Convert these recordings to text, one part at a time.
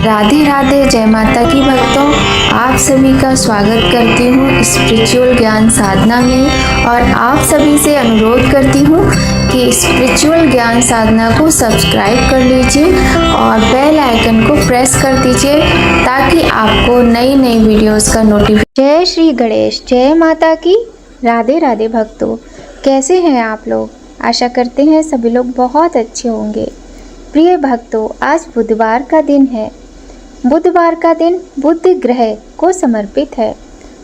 राधे राधे, जय माता की भक्तों। आप सभी का स्वागत करती हूँ स्पिरिचुअल ज्ञान साधना में और आप सभी से अनुरोध करती हूँ कि स्पिरिचुअल ज्ञान साधना को सब्सक्राइब कर लीजिए और बेल आइकन को प्रेस कर दीजिए ताकि आपको नई नई वीडियोस का नोटिफिकेशन। जय श्री गणेश, जय माता की। राधे राधे भक्तों, कैसे हैं आप लोग? आशा करते हैं सभी लोग बहुत अच्छे होंगे। प्रिय भक्तों, आज बुधवार का दिन है। बुधवार का दिन बुध ग्रह को समर्पित है।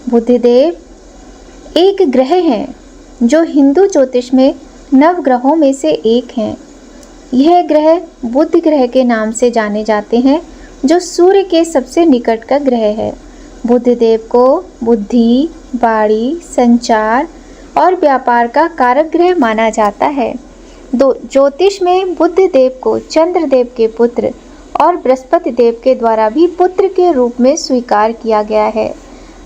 बुधदेव एक ग्रह हैं जो हिंदू ज्योतिष में नव ग्रहों में से एक हैं। यह ग्रह बुध ग्रह के नाम से जाने जाते हैं जो सूर्य के सबसे निकट का ग्रह है। बुधदेव को बुद्धि, वाणी, संचार और व्यापार का कारक ग्रह माना जाता है। ज्योतिष में बुध देव को चंद्रदेव के पुत्र और बृहस्पति देव के द्वारा भी पुत्र के रूप में स्वीकार किया गया है।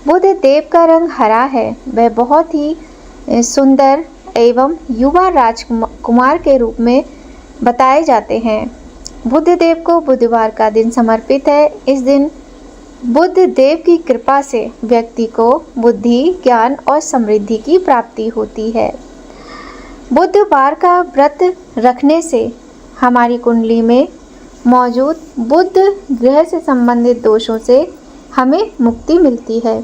बुध देव का रंग हरा है। वह बहुत ही सुंदर एवं युवा राजकुमार के रूप में बताए जाते हैं। बुध देव को बुधवार का दिन समर्पित है। इस दिन बुध देव की कृपा से व्यक्ति को बुद्धि, ज्ञान और समृद्धि की प्राप्ति होती है। बुधवार का व्रत रखने से हमारी कुंडली में मौजूद बुध ग्रह से संबंधित दोषों से हमें मुक्ति मिलती है।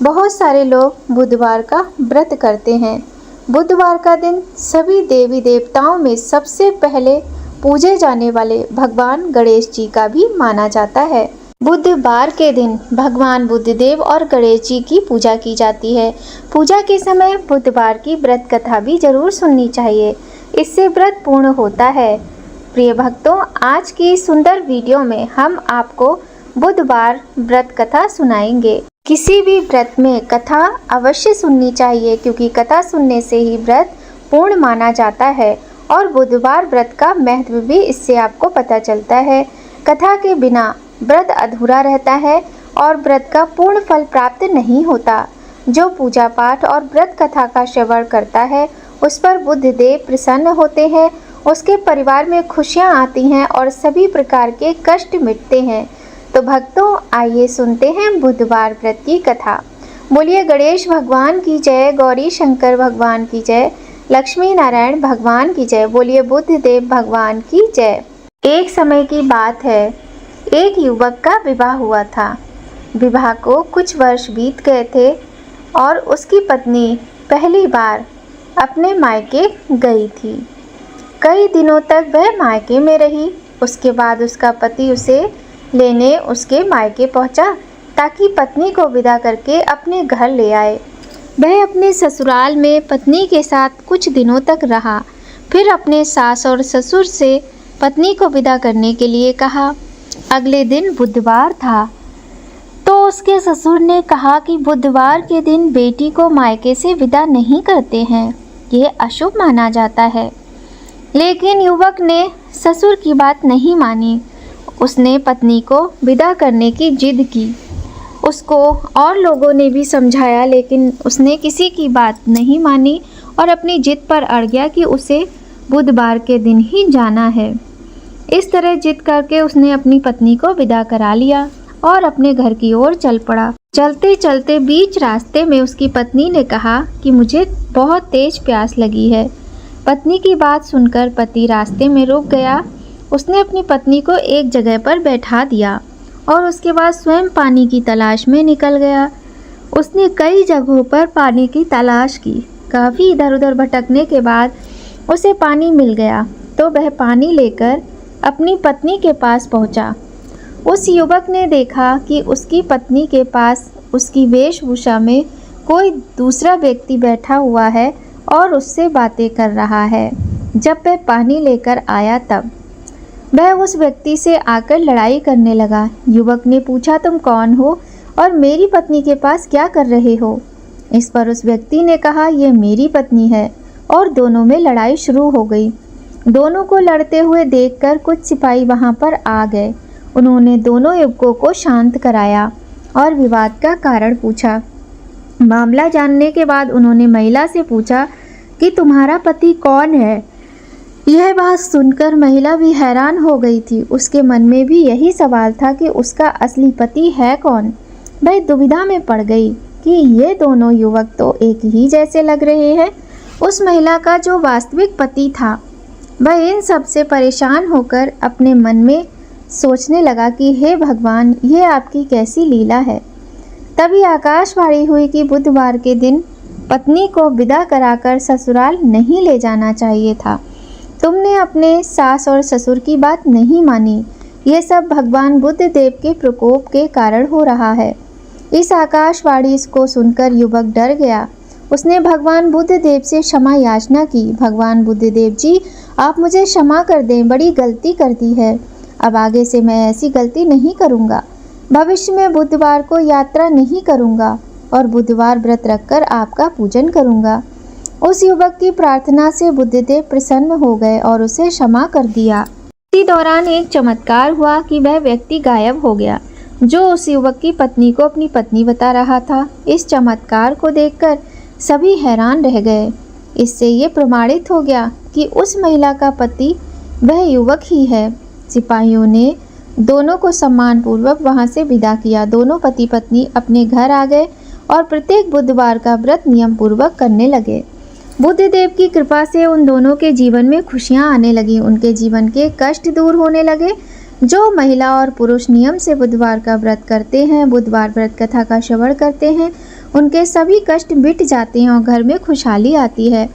बहुत सारे लोग बुधवार का व्रत करते हैं। बुधवार का दिन सभी देवी देवताओं में सबसे पहले पूजे जाने वाले भगवान गणेश जी का भी माना जाता है। बुधवार के दिन भगवान बुद्धदेव और गणेश जी की पूजा की जाती है। पूजा के समय बुधवार की व्रत कथा भी जरूर सुननी चाहिए, इससे व्रत पूर्ण होता है। प्रिय भक्तों, आज की सुंदर वीडियो में हम आपको बुधवार व्रत कथा सुनाएंगे। किसी भी व्रत में कथा अवश्य सुननी चाहिए क्योंकि कथा सुनने से ही व्रत पूर्ण माना जाता है और बुधवार व्रत का महत्व भी इससे आपको पता चलता है। कथा के बिना व्रत अधूरा रहता है और व्रत का पूर्ण फल प्राप्त नहीं होता। जो पूजा पाठ और व्रत कथा का श्रवण करता है उस पर बुधदेव प्रसन्न होते हैं, उसके परिवार में खुशियां आती हैं और सभी प्रकार के कष्ट मिटते हैं। तो भक्तों, आइए सुनते हैं बुधवार व्रत की कथा। बोलिए गणेश भगवान की जय, गौरी शंकर भगवान की जय, लक्ष्मी नारायण भगवान की जय। बोलिए बुधदेव भगवान की जय। एक समय की बात है, एक युवक का विवाह हुआ था। विवाह को कुछ वर्ष बीत गए थे और उसकी पत्नी पहली बार अपने मायके गई थी। कई दिनों तक वह मायके में रही। उसके बाद उसका पति उसे लेने उसके मायके पहुंचा ताकि पत्नी को विदा करके अपने घर ले आए। वह अपने ससुराल में पत्नी के साथ कुछ दिनों तक रहा, फिर अपने सास और ससुर से पत्नी को विदा करने के लिए कहा। अगले दिन बुधवार था तो उसके ससुर ने कहा कि बुधवार के दिन बेटी को मायके से विदा नहीं करते हैं, ये अशुभ माना जाता है। लेकिन युवक ने ससुर की बात नहीं मानी। उसने पत्नी को विदा करने की जिद की। उसको और लोगों ने भी समझाया लेकिन उसने किसी की बात नहीं मानी और अपनी जिद पर अड़ गया कि उसे बुधवार के दिन ही जाना है। इस तरह जिद करके उसने अपनी पत्नी को विदा करा लिया और अपने घर की ओर चल पड़ा। चलते चलते बीच रास्ते में उसकी पत्नी ने कहा कि मुझे बहुत तेज प्यास लगी है। पत्नी की बात सुनकर पति रास्ते में रुक गया। उसने अपनी पत्नी को एक जगह पर बैठा दिया और उसके बाद स्वयं पानी की तलाश में निकल गया। उसने कई जगहों पर पानी की तलाश की। काफ़ी इधर उधर भटकने के बाद उसे पानी मिल गया तो वह पानी लेकर अपनी पत्नी के पास पहुंचा। उस युवक ने देखा कि उसकी पत्नी के पास उसकी वेशभूषा में कोई दूसरा व्यक्ति बैठा हुआ है और उससे बातें कर रहा है। जब वह पानी लेकर आया तब वह उस व्यक्ति से आकर लड़ाई करने लगा। युवक ने पूछा, तुम कौन हो और मेरी पत्नी के पास क्या कर रहे हो? इस पर उस व्यक्ति ने कहा, यह मेरी पत्नी है, और दोनों में लड़ाई शुरू हो गई। दोनों को लड़ते हुए देखकर कुछ सिपाही वहां पर आ गए। उन्होंने दोनों युवकों को शांत कराया और विवाद का कारण पूछा। मामला जानने के बाद उन्होंने महिला से पूछा कि तुम्हारा पति कौन है? यह बात सुनकर महिला भी हैरान हो गई थी। उसके मन में भी यही सवाल था कि उसका असली पति है कौन। वह दुविधा में पड़ गई कि ये दोनों युवक तो एक ही जैसे लग रहे हैं। उस महिला का जो वास्तविक पति था वह इन सब से परेशान होकर अपने मन में सोचने लगा कि हे भगवान, ये आपकी कैसी लीला है। तभी आकाशवाणी हुई कि बुधवार के दिन पत्नी को विदा कराकर ससुराल नहीं ले जाना चाहिए था। तुमने अपने सास और ससुर की बात नहीं मानी। ये सब भगवान बुद्ध देव के प्रकोप के कारण हो रहा है। इस आकाशवाणी को सुनकर युवक डर गया। उसने भगवान बुद्ध देव से क्षमा याचना की। भगवान बुद्ध देव जी, आप मुझे क्षमा कर दें, बड़ी गलती कर दी है। अब आगे से मैं ऐसी गलती नहीं करूँगा। भविष्य में बुधवार को यात्रा नहीं करूँगा और बुधवार व्रत रखकर आपका पूजन करूँगा। उस युवक की प्रार्थना से बुद्धदेव प्रसन्न हो गए और उसे क्षमा कर दिया। इसी दौरान एक चमत्कार हुआ कि वह व्यक्ति गायब हो गया जो उस युवक की पत्नी को अपनी पत्नी बता रहा था। इस चमत्कार को देखकर सभी हैरान रह गए। इससे ये प्रमाणित हो गया कि उस महिला का पति वह युवक ही है। सिपाहियों ने दोनों को सम्मानपूर्वक वहां से विदा किया। दोनों पति पत्नी अपने घर आ गए और प्रत्येक बुधवार का व्रत नियम पूर्वक करने लगे। बुद्ध देव की कृपा से उन दोनों के जीवन में खुशियां आने लगी। उनके जीवन के कष्ट दूर होने लगे। जो महिला और पुरुष नियम से बुधवार का व्रत करते हैं, बुधवार व्रत कथा का श्रवण करते हैं, उनके सभी कष्ट मिट जाते हैं और घर में खुशहाली आती है।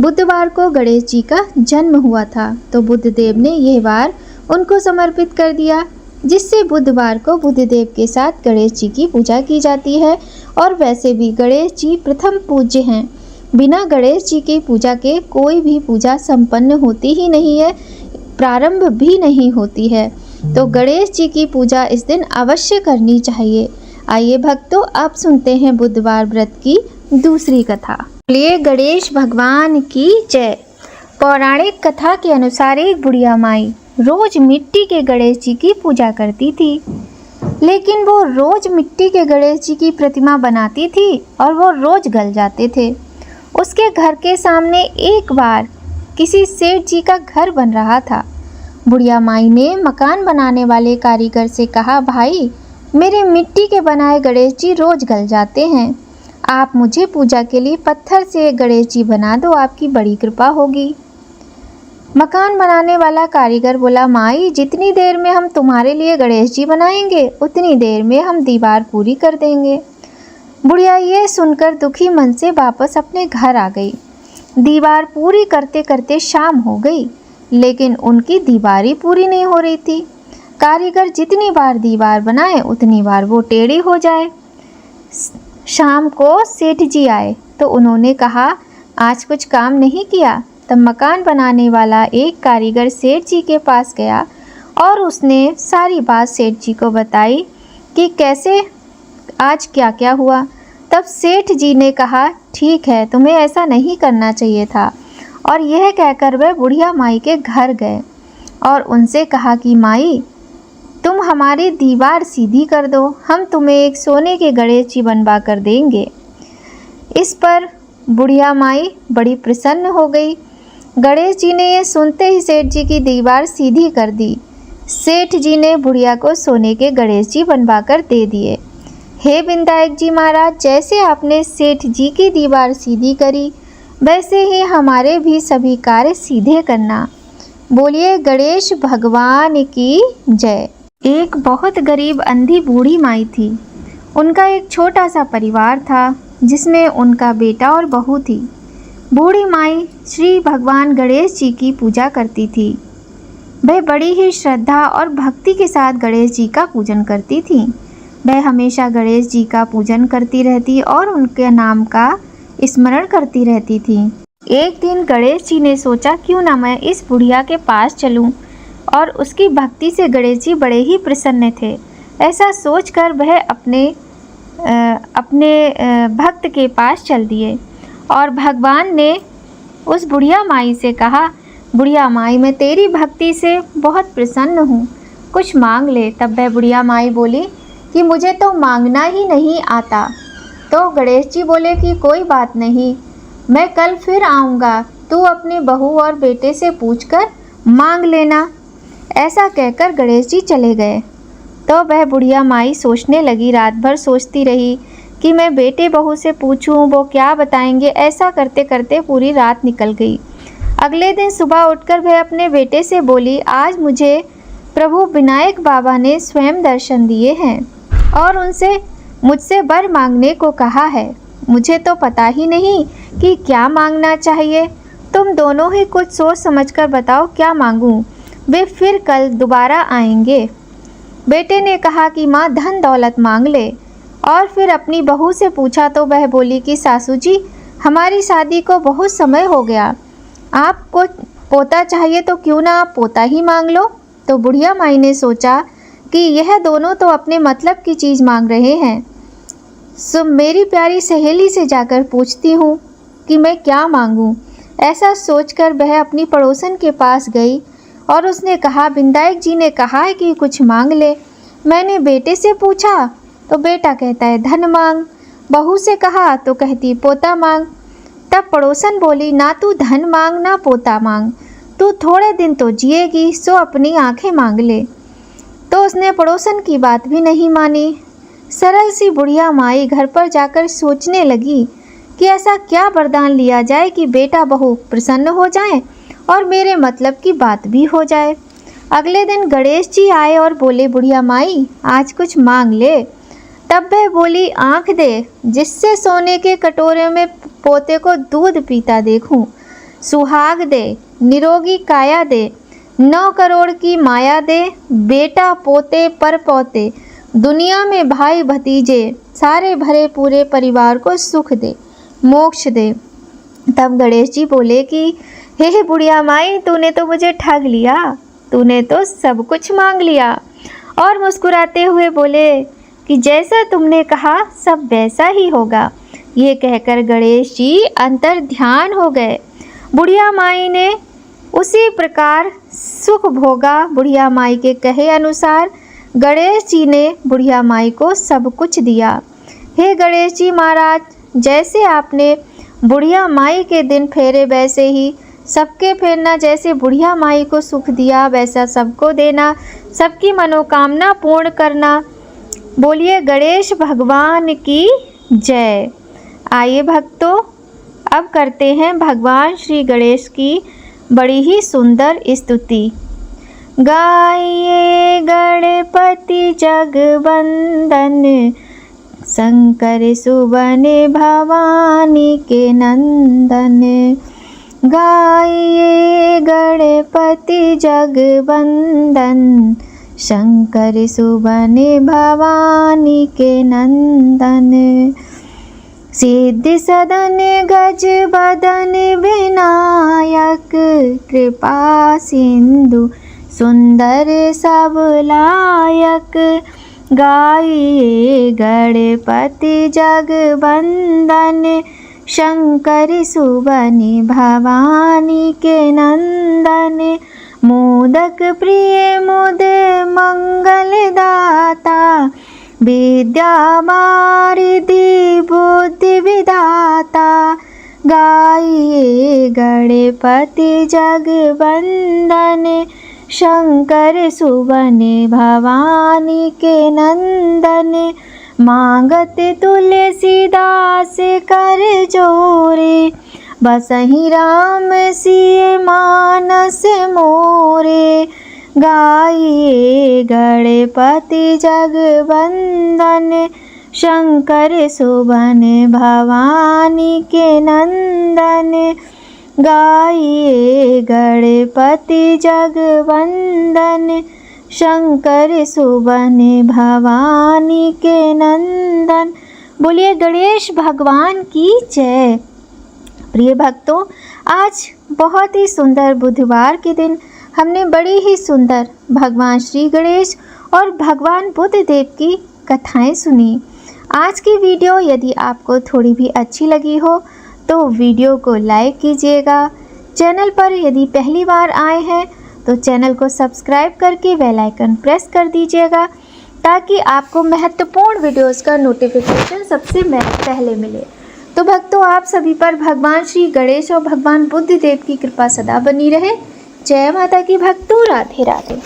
बुधवार को गणेश जी का जन्म हुआ था, तो बुद्ध देव ने यह वार उनको समर्पित कर दिया, जिससे बुधवार को बुद्ध देव के साथ गणेश जी की पूजा की जाती है। और वैसे भी गणेश जी प्रथम पूज्य हैं। बिना गणेश जी की पूजा के कोई भी पूजा संपन्न होती ही नहीं है, प्रारंभ भी नहीं होती है। तो गणेश जी की पूजा इस दिन अवश्य करनी चाहिए। आइए भक्तों, अब सुनते हैं बुधवार व्रत की दूसरी कथा। बोलिए गणेश भगवान की जय। पौराणिक कथा के अनुसार एक बुढ़िया माई रोज मिट्टी के गणेश जी की पूजा करती थी, लेकिन वो रोज मिट्टी के गणेश जी की प्रतिमा बनाती थी और वो रोज गल जाते थे। उसके घर के सामने एक बार किसी सेठ जी का घर बन रहा था। बुढ़िया माई ने मकान बनाने वाले कारीगर से कहा, भाई मेरे मिट्टी के बनाए गणेश जी रोज गल जाते हैं, आप मुझे पूजा के लिए पत्थर से गणेश जी बना दो, आपकी बड़ी कृपा होगी। मकान बनाने वाला कारीगर बोला, माई जितनी देर में हम तुम्हारे लिए गणेश जी बनाएंगे उतनी देर में हम दीवार पूरी कर देंगे। बुढ़िया ये सुनकर दुखी मन से वापस अपने घर आ गई। दीवार पूरी करते करते शाम हो गई, लेकिन उनकी दीवार ही पूरी नहीं हो रही थी। कारीगर जितनी बार दीवार बनाए उतनी बार वो टेढ़ी हो जाए। शाम को सेठ जी आए तो उन्होंने कहा, आज कुछ काम नहीं किया। तब मकान बनाने वाला एक कारीगर सेठ जी के पास गया और उसने सारी बात सेठ जी को बताई कि कैसे आज क्या क्या हुआ। तब सेठ जी ने कहा, ठीक है, तुम्हें ऐसा नहीं करना चाहिए था। और यह कहकर वह बुढ़िया माई के घर गए और उनसे कहा कि माई तुम हमारी दीवार सीधी कर दो, हम तुम्हें एक सोने के गणेश जी बनवा कर देंगे। इस पर बुढ़िया माई बड़ी प्रसन्न हो गई। गणेश जी ने यह सुनते ही सेठ जी की दीवार सीधी कर दी। सेठ जी ने बुढ़िया को सोने के गणेश जी बनवा कर दे दिए। हे विनायक जी महाराज, जैसे आपने सेठ जी की दीवार सीधी करी वैसे ही हमारे भी सभी कार्य सीधे करना। बोलिए गणेश भगवान की जय। एक बहुत गरीब अंधी बूढ़ी माई थी। उनका एक छोटा सा परिवार था जिसमें उनका बेटा और बहू थी। बूढ़ी माई श्री भगवान गणेश जी की पूजा करती थी। वह बड़ी ही श्रद्धा और भक्ति के साथ गणेश जी का पूजन करती थी। वह हमेशा गणेश जी का पूजन करती रहती और उनके नाम का स्मरण करती रहती थी। एक दिन गणेश जी ने सोचा, क्यों ना मैं इस बुढ़िया के पास चलूं, और उसकी भक्ति से गणेश जी बड़े ही प्रसन्न थे। ऐसा सोचकर वह अपने भक्त के पास चल दिए और भगवान ने उस बुढ़िया माई से कहा, बुढ़िया माई मैं तेरी भक्ति से बहुत प्रसन्न हूँ, कुछ मांग ले। तब वह बुढ़िया माई बोली कि मुझे तो मांगना ही नहीं आता। तो गणेश जी बोले कि कोई बात नहीं, मैं कल फिर आऊँगा, तू अपनी बहू और बेटे से पूछकर मांग लेना। ऐसा कहकर गणेश जी चले गए। तो वह बुढ़िया माई सोचने लगी। रात भर सोचती रही कि मैं बेटे बहू से पूछूं, वो क्या बताएंगे। ऐसा करते करते पूरी रात निकल गई। अगले दिन सुबह उठकर वह अपने बेटे से बोली, आज मुझे प्रभु विनायक बाबा ने स्वयं दर्शन दिए हैं और उनसे मुझसे वर मांगने को कहा है। मुझे तो पता ही नहीं कि क्या मांगना चाहिए। तुम दोनों ही कुछ सोच समझकर बताओ क्या मांगूं। वे फिर कल दोबारा आएंगे। बेटे ने कहा कि माँ धन दौलत मांग ले। और फिर अपनी बहू से पूछा तो वह बोली कि सासू जी, हमारी शादी को बहुत समय हो गया, आपको पोता चाहिए तो क्यों ना आप पोता ही मांग लो। तो बुढ़िया माई ने सोचा कि यह दोनों तो अपने मतलब की चीज़ मांग रहे हैं, सो मेरी प्यारी सहेली से जाकर पूछती हूँ कि मैं क्या मांगूँ। ऐसा सोचकर वह अपनी पड़ोसन के पास गई और उसने कहा, विनायक जी ने कहा है कि कुछ मांग ले। मैंने बेटे से पूछा तो बेटा कहता है धन मांग, बहू से कहा तो कहती पोता मांग। तब पड़ोसन बोली, ना तू धन मांग ना पोता मांग, तू थोड़े दिन तो जिएगी, सो अपनी आंखें मांग ले। तो उसने पड़ोसन की बात भी नहीं मानी। सरल सी बुढ़िया माई घर पर जाकर सोचने लगी कि ऐसा क्या वरदान लिया जाए कि बेटा बहू प्रसन्न हो जाएं और मेरे मतलब की बात भी हो जाए। अगले दिन गणेश जी आए और बोले, बुढ़िया माई आज कुछ मांग ले। तब वह बोली, आंख दे जिससे सोने के कटोरे में पोते को दूध पीता देखूं, सुहाग दे, निरोगी काया दे, 9 करोड़ की माया दे, बेटा पोते पर पोते, दुनिया में भाई भतीजे, सारे भरे पूरे परिवार को सुख दे, मोक्ष दे। तब गणेश जी बोले कि हे बुढ़िया माई, तूने तो मुझे ठग लिया, तूने तो सब कुछ मांग लिया। और मुस्कुराते हुए बोले कि जैसा तुमने कहा सब वैसा ही होगा। ये कहकर गणेश जी अंतर ध्यान हो गए। बुढ़िया माई ने उसी प्रकार सुख भोगा। बुढ़िया माई के कहे अनुसार गणेश जी ने बुढ़िया माई को सब कुछ दिया। हे गणेश जी महाराज, जैसे आपने बुढ़िया माई के दिन फेरे वैसे ही सबके फेरना, जैसे बुढ़िया माई को सुख दिया वैसा सबको देना, सबकी मनोकामना पूर्ण करना। बोलिए गणेश भगवान की जय। आइए भक्तों, अब करते हैं भगवान श्री गणेश की बड़ी ही सुंदर स्तुति। गाइए गणपति जगवंदन, शंकर सुवन भवानी के नंदन। गाइए गणपति जगवंदन, शंकर सुवन भवानी के नंदन। सिद्धि सदन गज बदन विनायक, कृपा सिंधु सुंदर सब लायक। गाइए गणपति जगवंदन, शंकर सुवन भवानी के नंदन। मोदक प्रिय मुद मंगल दाता, विद्या वारिधि बुद्धि विधाता। गाइए गणपति जगवंदन, शंकर सुवन भवानी के नंदन। मांगत तुलसीदास कर जोरे, बसहि राम सिय मानस मोरे। गाइए गणपति जगवंदन, शंकर सुवन भवानी के नंदन। गाइए गणपति जगवंदन, शंकर सुवन भवानी के नंदन। बोलिए गणेश भगवान की जय। प्रिय भक्तों, आज बहुत ही सुंदर बुधवार के दिन हमने बड़ी ही सुंदर भगवान श्री गणेश और भगवान बुद्ध देव की कथाएं सुनी। आज की वीडियो यदि आपको थोड़ी भी अच्छी लगी हो तो वीडियो को लाइक कीजिएगा। चैनल पर यदि पहली बार आए हैं तो चैनल को सब्सक्राइब करके बेल आइकन प्रेस कर दीजिएगा, ताकि आपको महत्वपूर्ण वीडियोस का नोटिफिकेशन सबसे पहले मिले। तो भक्तों, आप सभी पर भगवान श्री गणेश और भगवान बुद्ध देव की कृपा सदा बनी रहे। जय माता की भक्तों, राधे राधे।